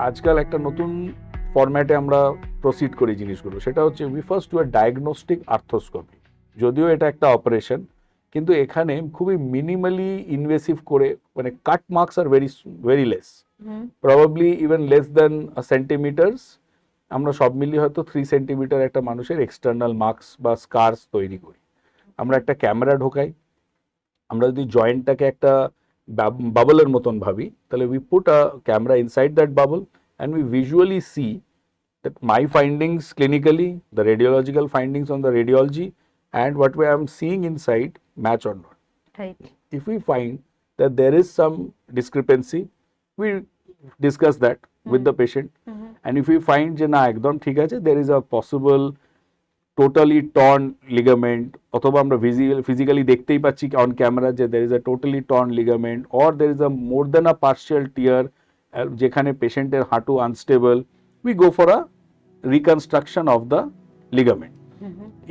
আজকাল একটা নতুন ফরম্যাটে আমরা প্রসিড করি জিনিসগুলো, সেটা হচ্ছে we first do a diagnostic arthroscopy. যদিও এটা একটা অপারেশন, কিন্তু এখানে খুবই মিনিমালি ইনভেসিভ করে, মানে কাট marks are very very less, probably even less than centimetres. আমরা সব মিলিয়ে হয়তো 3 সেন্টিমিটার একটা মানুষের এক্সটার্নাল মার্কস বা স্কার্স তৈরি করি। আমরা একটা ক্যামেরা ঢোকাই। আমরা যদি জয়েন্টটাকে একটা বাবলের মতন ভাবি, তাহলে we put a camera inside that bubble and we visually see that my findings clinically, the radiological findings on the radiology, and what I am seeing inside match or not. Right. If we find that there is some discrepancy, we discuss that with the patient. And if we find যে না একদম ঠিক আছে, there is a possible totally torn ligament, অথবা আমরা physically দেখতেই পাচ্ছি on camera যে there is a totally torn ligament, or there is a more than a partial tear, যেখানে পেশেন্টের হাঁটু unstable, we go for a reconstruction of the ligament.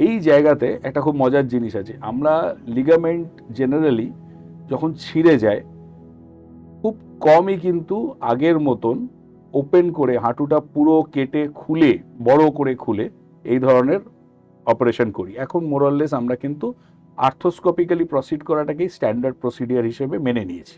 এই জায়গাতে একটা খুব মজার জিনিস আছে, আমরা লিগামেন্ট জেনারেলি যখন ছিঁড়ে যায়, খুব কমই কিন্তু আগের মতন ওপেন করে হাঁটুটা পুরো কেটে খুলে, বড় করে খুলে এই ধরনের অপারেশন করি। এখন মোরাললেস আমরা কিন্তু আর্থ্রোস্কোপিক্যালি প্রসিড করাটাকেই স্ট্যান্ডার্ড প্রসিডিয়ার হিসেবে মেনে নিয়েছি।